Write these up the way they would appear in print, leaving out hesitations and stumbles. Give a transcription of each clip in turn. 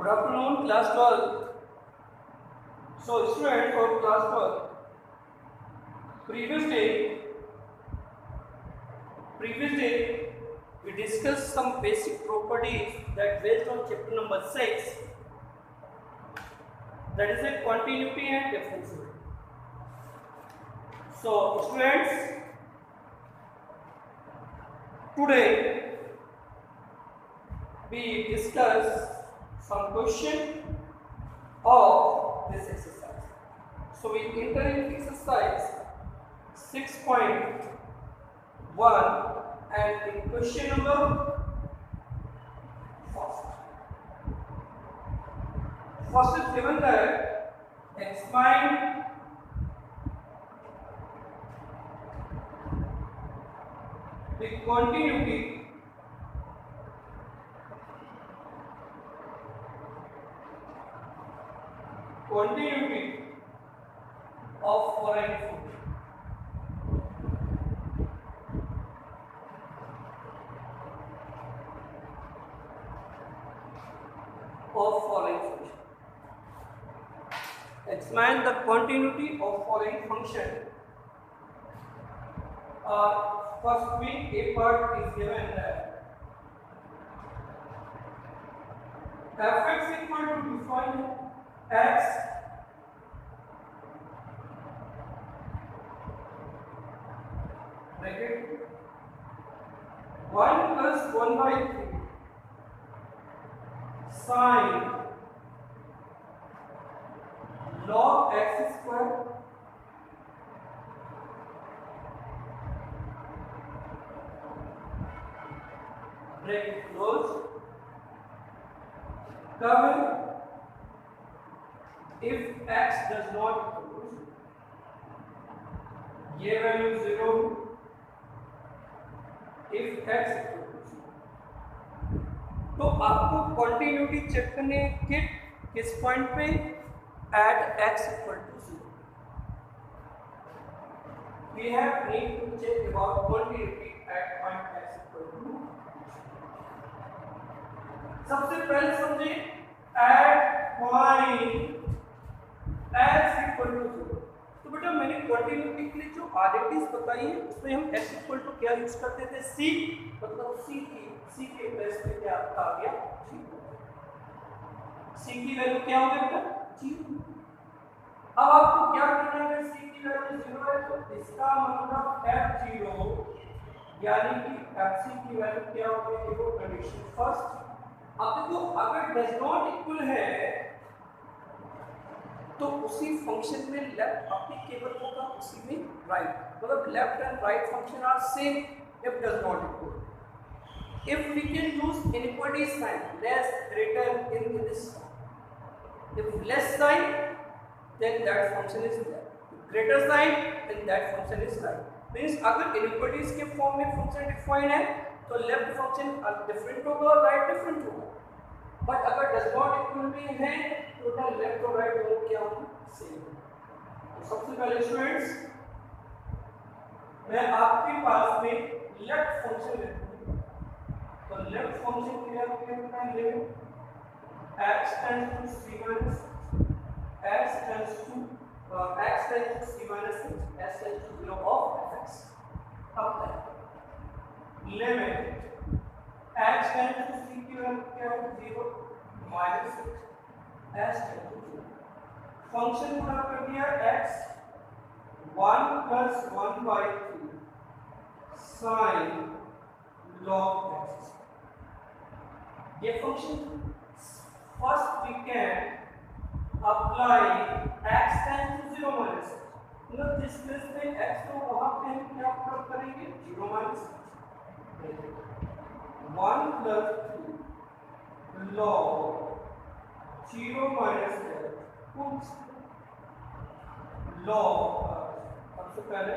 Good afternoon, class 12. So, students, for class 12, previous day, we discussed some basic properties that based on chapter number 6, that is a continuity and differentiability. So, students, today we discuss some question of this exercise. So we enter in exercise 6.1 and in question number first is given that explain the continuity of foreign food. Explain the continuity of foreign function. First week a part is given that fx equal to define x bracket 1 plus 1 by 3 sine log x square bracket close cover if x does not equal to 0, ये value 0 if x equal to 0. तो आपको continuity check करने के किस point पे at x equal to 0. We have need to check about continuity at point x equal to 0. सबसे पहले समझिए at point x equal to 0. तो बेटा मैंने कंटिन्यूटी के लिए जो आइडेंटिटीज बताई है उसमें हम x इक्वल टू क्या यूज करते थे c, मतलब c के प्लेस पे क्या आ गया c की वैल्यू क्या हो गया बेटा 0. अब आपको क्या करना है c की वैल्यू 0 है तो इसका मतलब f0 यानी कि fc की वैल्यू क्या हो गई देखो कंडीशन फर्स्ट. अब देखो अगर डज नॉट इक्वल है तो उसी फंक्शन में लेफ्ट एप्लीकेबल होगा उसी में राइट, मतलब left and right function are same if does not equal. If we can use inequality sign less greater in this, if less sign then that function is left, greater sign then that function is right. means अगर inequalities के form में function define है तो left function different होगा और right different होगा, but अगर does not equal में है तो ना लेफ्ट और राइट दोनों क्या होंगे सेम. तो सबसे पहले स्टूडेंट्स मैं आपके पास में लेफ्ट फंक्शन लेता हूं. तो लेफ्ट फंक्शन क्या होता है limit x tends to c minus x tends to c minus x tends to 0 of fx. अब limit x tends to c की वैल्यू क्या है 0 minus x tends to 0. Function पूरा कर दिया x 1 plus 1 by 3 sin log x. ये function first we can apply x tends to 0 minus, मतलब जिस प्लेस पे x तो वहां पे हम क्या पुट करेंगे 0 minus 1 plus 2 log 0 minus x log सबसे पहले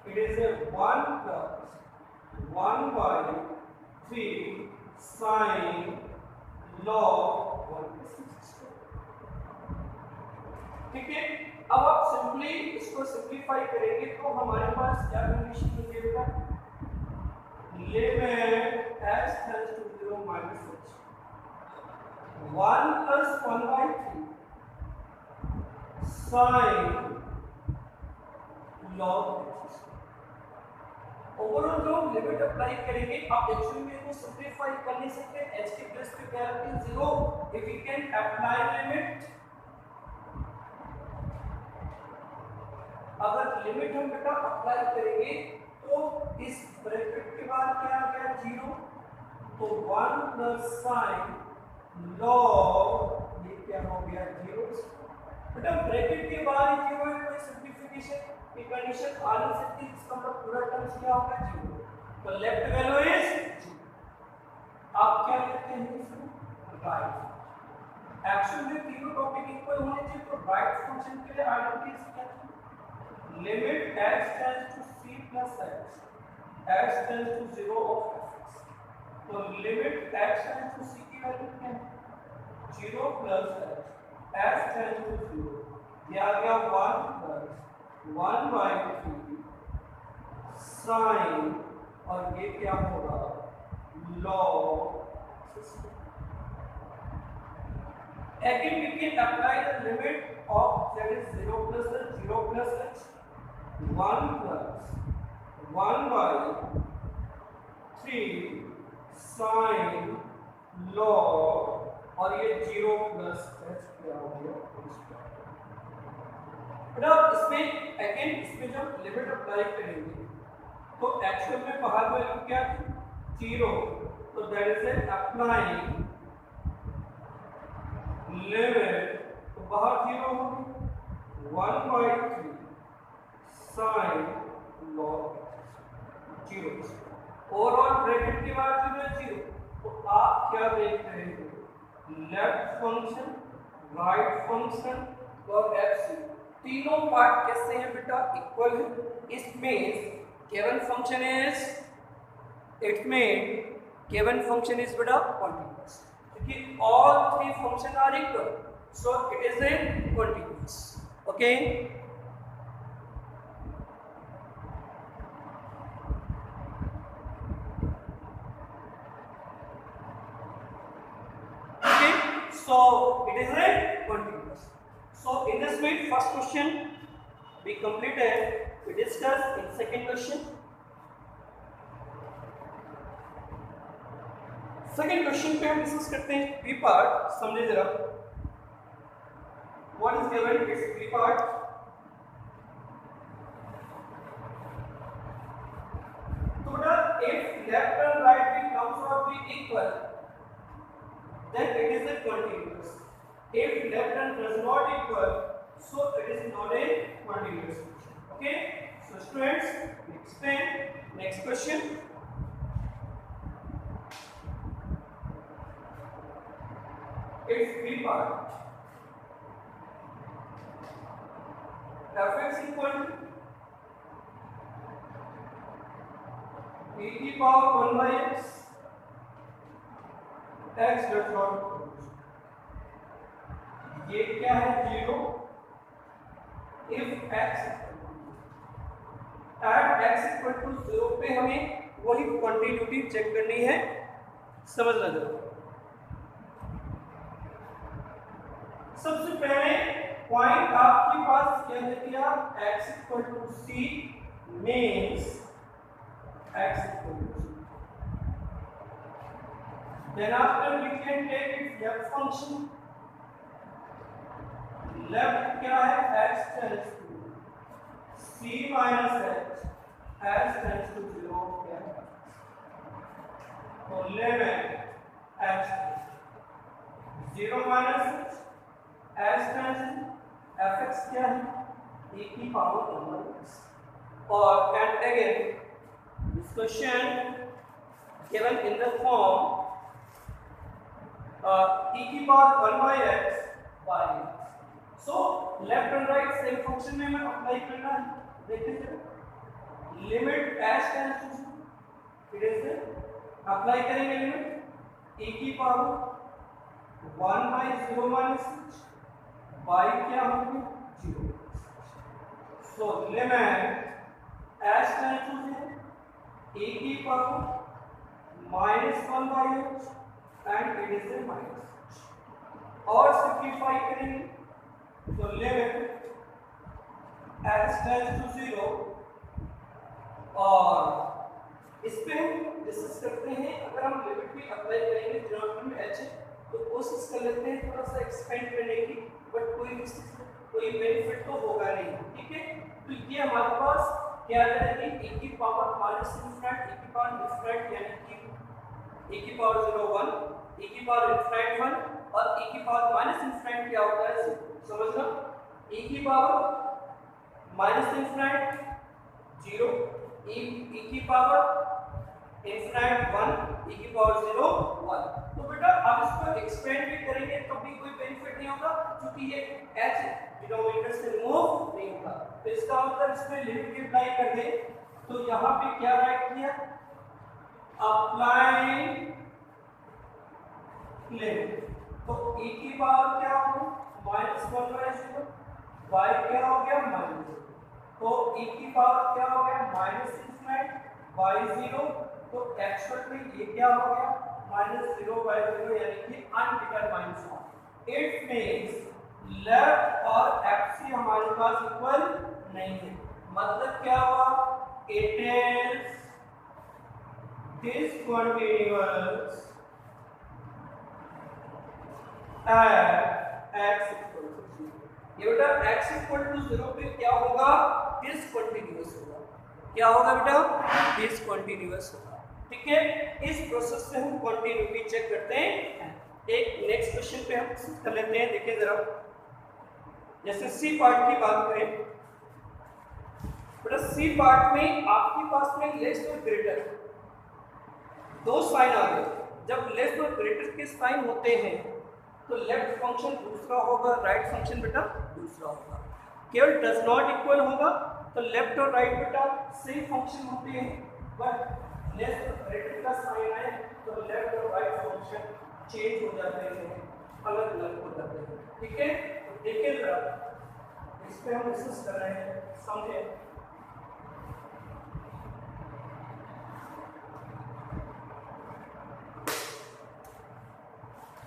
it is a 1 plus 1 by 3 sin log 1. ठीक है, अब आप सिंपली इसको सिंप्लीफाई करेंगे तो हमारे पास क्या कंडीशन मिलेगा limit x tends to 0 minus h 1 plus 1 by 3 sin log x। Overall जो लिमिट अप्लाई करेंगे आप एक्चुअली में इसको सिंपलीफाई कर नहीं सकते, h के प्लेस पे क्या रखें 0। If we can apply limit, अगर लिमिट हम बेटा अप्लाई करेंगे तो इस ब्रैकेट के बाद क्या आ गया 0, तो 1 प्लस साइन लॉग ये क्या हो गया 0। बेटा ब्रैकेट के बाद 0 है, कोई सिंपलीफिकेशन की कंडीशन आ नहीं सकती, इसका मतलब पूरा टर्म्स क्या होगा 0, तो लेफ्ट वैल्यू इज 0। आप क्या कहते हैं इसमें राइट। एक्चुअल में तीनों टॉपिक इक्वल होने चाहिए, तो राइट फंक्शन के लिए आइडेंटिटीज क्या थी, limit x tends to c plus x tends to 0 of f। तो limit x tends to c की वैल्यू क्या है 0 प्लस x टेंड्स टू 0, ये आ गया 1 प्लस 1 by 3 साइन, और ये क्या होगा log। Again we can apply the limit of that is 0 plus h, 0 plus h, 1 plus 1 by 3 sin log, और ये 0 plus h क्या हो गया। बेटा इसमें अगेन इसमें जब लिमिट अप्लाई करेंगे तो एक्चुअल में बाहर वैल्यू क्या थी 0, तो दैट इज अप्लाइंग लिमिट, तो बाहर 0 होगी 1 by 3 sin log 0। Overall bracket के बाद जो है 0, तो आप क्या देख रहे हो लेफ्ट फंक्शन राइट फंक्शन और fc तीनों पार्ट कैसे हैं बेटा इक्वल है। इसमें गिवन फंक्शन इज बेटा कंटीन्यूअस, क्योंकि all three functions are equal, so it is a continuous। okay, so it is a continuous। so in this way first question we completed, we discussed in second question। Second question पे हम discuss करते हैं B part, समझे जरा what is given it's B part. तो बेटा if left and right comes out be equal then it is a continuous, if left and does not equal so it is not a continuous function। okay, so students next question। its b part fx equal to e की power 1 by x does not, ये क्या है 0 if x at x equal to 0 पे हमें वही continuity check करनी है, समझना जरा। सबसे पहले पॉइंट आपके पास क्या है दिया x equal to c means x equal to c, then after we can take its left function, left क्या है x tends to c minus h tends to 0 क्या है, तो limit x 0 minus h tends to fx क्या है e की power 1 x, और and again this question given in the form e की power 1 by x by x। so left and right same function में हमें अप्लाई करना है, देखिए limit h tends to 0, it is apply करेंगे limit e की power 1 by 0 minus h y क्या होगी 0। so limit h tends to 0 e की power -1 by h and it is a minus h। और सिंप्लीफाई करेंगे तो लिमिट x टेंड्स टू 0 और इस पे हम डिस्कस करते हैं। अगर हम लिमिट भी अप्लाई करेंगे डिनोमिनेटर में h तो कोशिश कर लेते हैं थोड़ा सा एक्सपेंड करने की, बट कोई बेनिफिट तो होगा नहीं, ठीक है। तो ये हमारे पास क्या आ जाएगी e की पावर माइनस इनफिनिट e की पावर इनफिनिट यानी कि e की पावर 0 1 e की पावर इनफिनिट 1 और e की पावर माइनस इनफिनिट क्या होता है समझना, e की पावर माइनस इनफिनिट 0 e की पावर इनफिनिट 1 e की पावर 0 1। तो बेटा आप इसको एक्सपेंड भी करेंगे तब भी कोई बेनिफिट नहीं होगा क्योंकि ये h डिनोमिनेटर से मूव नहीं होगा। तो इसका मतलब इसमें लिमिट अप्लाई कर दे तो यहाँ पे क्या राइट किया, अप्लाई लिमिट, तो e की पावर क्या होगी -1/0 y क्या हो गया -0, तो e की पावर क्या हो गया माइनस इनफिनिट y 0, तो एक्चुअल में ये क्या हो गया -0/0 यानी कि undetermined form. It means left और fc हमारे पास इक्वल नहीं है, मतलब क्या हुआ, it is discontinuous at x equal to 0। ये बेटा x equal to 0 पे क्या होगा, डिसकंटिन्यूअस होगा। क्या होगा बेटा, डिसकंटिन्यूअस होगा, ठीक है। इस प्रोसेस से हम कंटिन्यूटी चेक करते हैं। एक नेक्स्ट क्वेश्चन पे हम कर लेते हैं, देखिए जरा, जैसे सी पार्ट की बात करें बेटा, सी पार्ट में आपके पास में लेस और ग्रेटर दो साइन आ गए। जब लेस और ग्रेटर के साइन होते हैं तो लेफ्ट फंक्शन दूसरा होगा, राइट फंक्शन बेटा दूसरा होगा। केवल डज नॉट इक्वल होगा तो लेफ्ट और राइट बेटा सेम फंक्शन होते हैं, बट लेस और ग्रेटर का साइन आए तो लेफ्ट और राइट फंक्शन चेंज हो जाते हैं, अलग अलग हो जाते हैं, ठीक है। तो देखिए जरा, इस पे हम डिस्कस कर रहे हैं, समझे।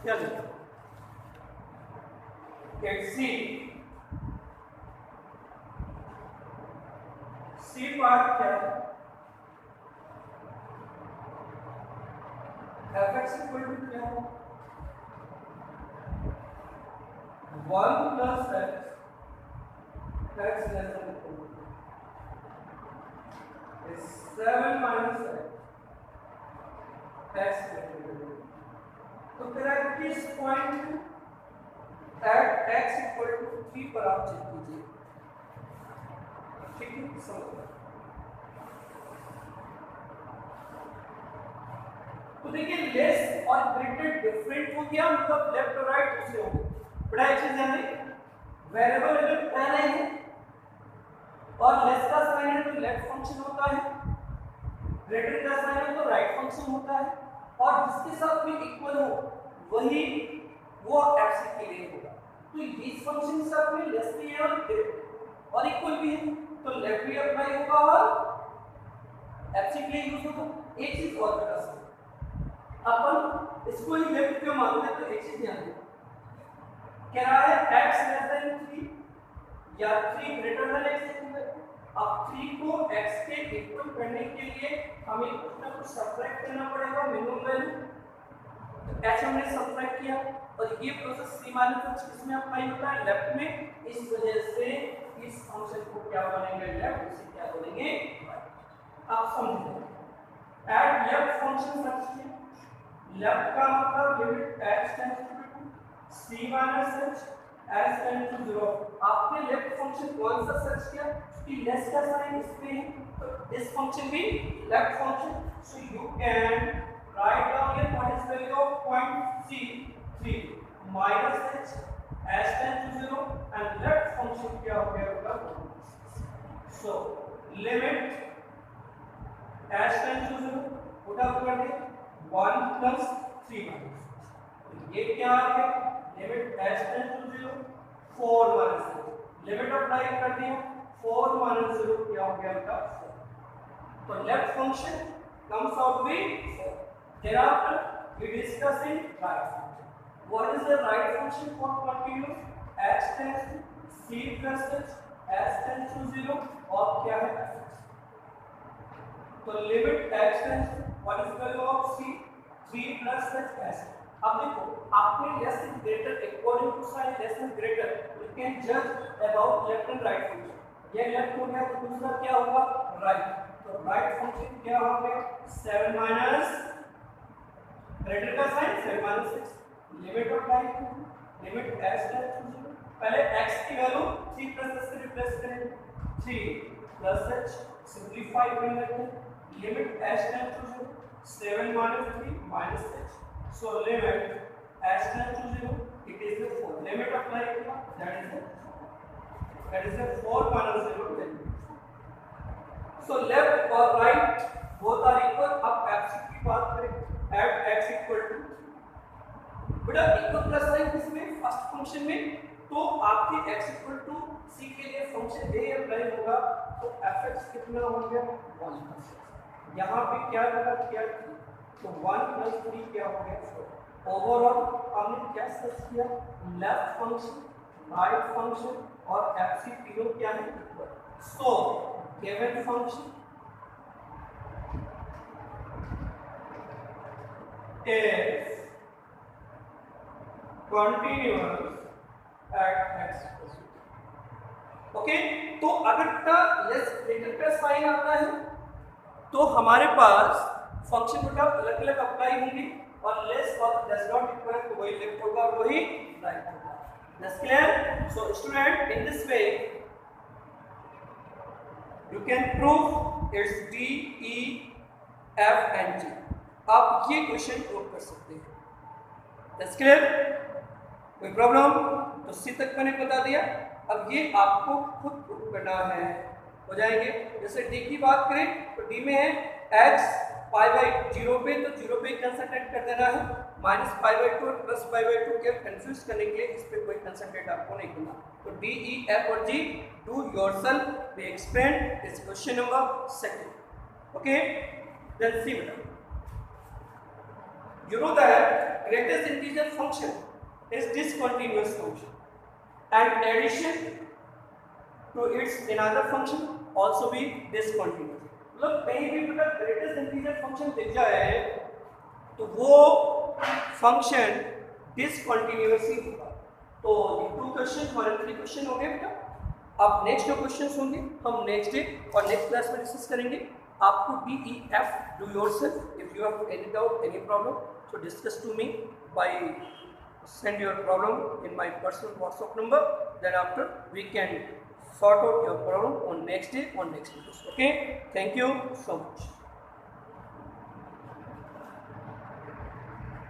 क्या लिखा, सी पार्ट क्या है, fx इक्वल टू क्या है 1 plus x less than equal to 7 minus x equal to, तो फिर किस point at x equal to 3 पर आप चेक कीजिए, ठीक है। समझ, तो देखिए लेस और ग्रेटर डिफरेंट हो गया, मतलब लेफ्ट और राइट दूसरे हो गए। बड़ा एक चीज ध्यान दें, वेरिएबल अगर पहले है और लेस का साइन है तो लेफ्ट फंक्शन होता है, ग्रेटर का साइन है तो राइट फंक्शन होता है, और जिसके साथ भी इक्वल हो वही वो fc के लिए होगा। तो इस फंक्शन के साथ में लेस भी है और इक्वल भी है तो लेफ्ट भी अप्लाई होगा और fc के लिए यूज होगा। एक चीज और बता सकते, अपन इसको ही लेफ्ट क्यों मानते हैं, तो एक चीज ध्यान दें, कह रहा है x लेस देन 3 या 3 ग्रेटर देन x इक्वल। अब 3 को x के इक्वल करने के लिए हमें कुछ ना कुछ सब्ट्रैक्ट करना पड़ेगा, मिनिमम वैल्यू, तो h हमने सब्ट्रैक्ट किया और ये प्रोसेस सी माइनस किसमें अप्लाई होता है, लेफ्ट में। इस वजह से इस फंक्शन को क्या बोलेंगे, लेफ्ट, इसे क्या बोलेंगे, राइट। आप समझो, एट लेफ्ट फंक्शन सर्च किया, लेफ्ट का मतलब limit x tends to c minus h s tends to 0। आपने लेफ्ट फंक्शन कौन सा सर्च किया, कि लेस का साइन इस पे है तो दिस फंक्शन भी left function, so you can write down here what is value of point c 3 minus h s tends to 0 and left function क्या हो गया होगा, so limit s tends to 0 put up कर दे 1 plus 3 minus, ये क्या आ गया, limit s tends to 0 4 minus 0, limit apply कर दिया 4 माइनस 0 क्या हो गया बेटा 4, तो left function comes out with 4। thereafter we discuss in right function। what is the right function for continuous? X tends to c plus h, s tends to 0 और क्या है fx. तो limit x tends to what is the value of c 3 plus h s. अब देखो आपने less is greater according to sign less is greater you can judge about left and right function. ये left हो गया तो दूसरा क्या होगा राइट. तो राइट फंक्शन क्या हो गया 7 माइनस ग्रेटर का sign 7 minus 6 limit of right limit s tends to 0. पहले x की वैल्यू 3 प्लस s से रिप्लेस करेंगे 3 प्लस h सिंपलीफाई कर लेते हैं limit s tends to 0 7 minus 3 minus h. So limit s tends to 0 it is the 4 limit apply किया that is the 4 minus 0 value. So left or right both are equal. अब x की बात करें at x equal to बेटा equal plus sign किसमें first function में तो आपके x equal to c के लिए फंक्शन a अप्लाई होगा तो fx कितना हो गया 1. यहाँ पे क्या लगा किया तो 1 plus 3 क्या हो गया ओवरऑल हमने क्या सर्च किया लेफ्ट फंक्शन राइट फंक्शन और fc तीनों क्या है equal. So given function is continuous at x. Okay तो अगर का लेस ग्रेटर का साइन आता है तो हमारे पास फंक्शन बेटा अलग अलग अप्लाई होंगे और लेस और डज नॉट इक्वल तो वही लेफ्ट होगा और वही राइट होगा. That's clear. So student in this way you can prove it's D E F and G. आप ये क्वेश्चन प्रूव कर सकते हैं. That's clear. कोई प्रॉब्लम तो सी तक मैंने बता दिया. अब ये आपको खुद प्रूव करना है. हो जाएंगे. जैसे D की बात करें तो D में है x पाई बाई 0 पे तो 0 पे कंसंट्रेट कर देना है माइनस पाई बाई 2 और प्लस पाई बाई 2 के कंफ्यूज करने के लिए इस पे कोई कंसंट्रेट आपको नहीं करना. तो D E F और G do yourself we explain इस question number 2. Okay then see बेटा you know that greatest integer function is discontinuous function and addition to its another function also be discontinuous. मतलब कहीं भी बेटा greatest integer function दिख जाए तो वो फंक्शन डिसकंटिन्यूअस ही होगा. तो ये 2 क्वेश्चन और 3 क्वेश्चन हो गए बेटा. अब नेक्स्ट जो क्वेश्चंस होंगे हम नेक्स्ट डे और नेक्स्ट क्लास में डिस्कस करेंगे. आपको D E F do yourself if you have any doubt any problem so discuss to me by send your problem in my personal WhatsApp number. Then after we can sort out your problem on next day on next videos. Okay, thank you so much.